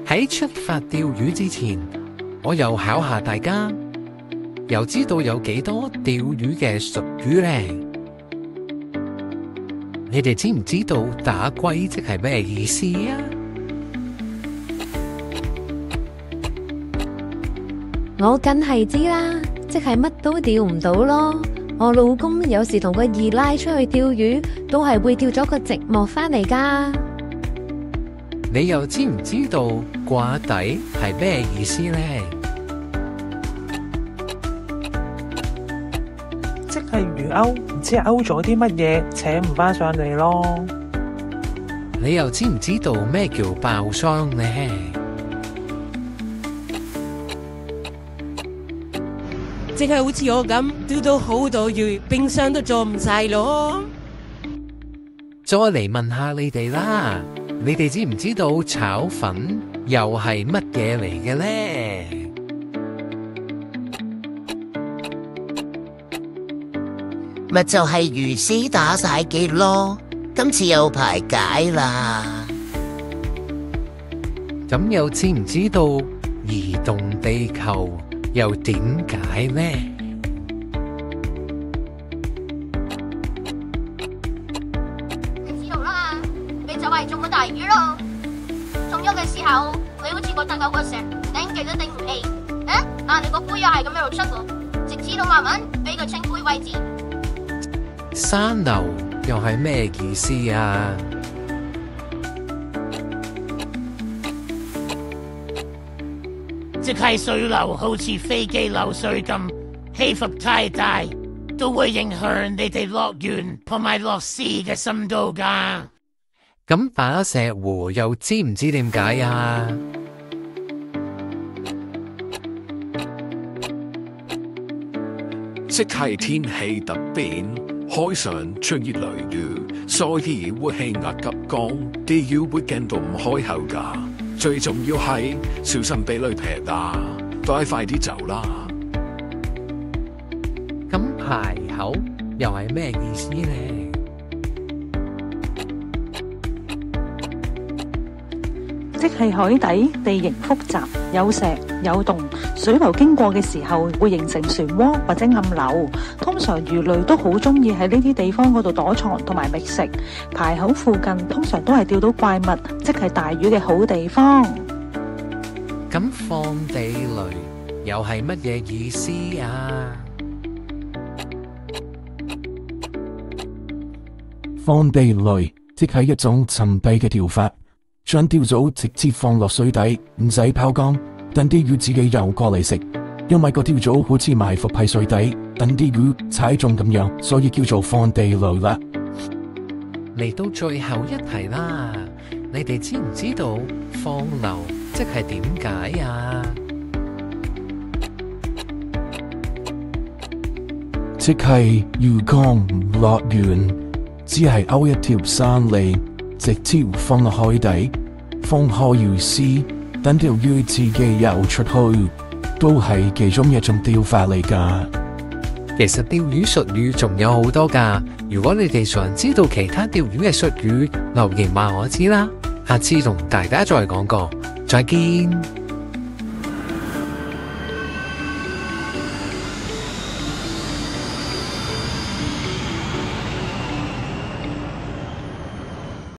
喺出發釣魚之前，我又考下大家，又知道有幾多釣魚嘅術語呢？你哋知唔知道打龜即係咩意思啊？我梗係知啦，即係乜都釣唔到咯。我老公有時同個二奶出去釣魚，都係會釣咗個寂寞返嚟㗎。你又知唔知道掛底係咩意思呢？即係魚鈎，唔知勾咗啲乜嘢，扯唔返上嚟咯。你又知唔知道咩叫爆霜呢？即係好似我咁釣到好多魚，冰箱都裝唔晒咯。再嚟問下你哋啦，你哋知唔知道炒粉又係乜嘢嚟嘅呢？咪就係魚絲打晒結咯，今次有排解啦。咁又知唔知道移動地球又點解呢？你知道啦，你就係中咗大魚咯。中咗嘅時候，你好似覺得有個石頂極都頂唔起，但你個杯又係咁樣出喎，直至到慢慢俾個清杯位置。山流又係咩意思啊？即係水流好似飛機流水咁，起伏太大，都會影響你哋落源同埋落市嘅深度㗎。咁打石湖又知唔知點解啊？即係天氣突變，海上出現雷雨，所以會氣壓急降，啲魚會驚到唔開口㗎。最重要係小心俾雷劈啊！快啲走啦！咁排口又係咩意思呢？即係海底地形複雜，有石有洞，水流經過嘅時候會形成漩渦或者暗流。通常魚類都好中意喺呢啲地方嗰度躲藏同埋覓食。排口附近通常都係釣到怪物，即係大魚嘅好地方。咁放地雷又係乜嘢意思啊？放地雷即係一種神秘嘅釣法，將釣組直接放落水底，唔使拋竿，等啲魚自己游過嚟食。因為個釣組好似埋伏喺水底，等啲魚踩中咁樣，所以叫做放地雷啦。嚟到最後一題啦，你哋知唔知道放流即係點解啊？即係魚缸唔落源，只係勾一條山嚟，直接放落海底，放開魚絲，等條魚自己游出去，都係其中一種釣法嚟㗎。其實釣魚術語仲有好多㗎，如果你哋想知道其他釣魚嘅術語，留言話我知啦，下次同大家再講過，再見。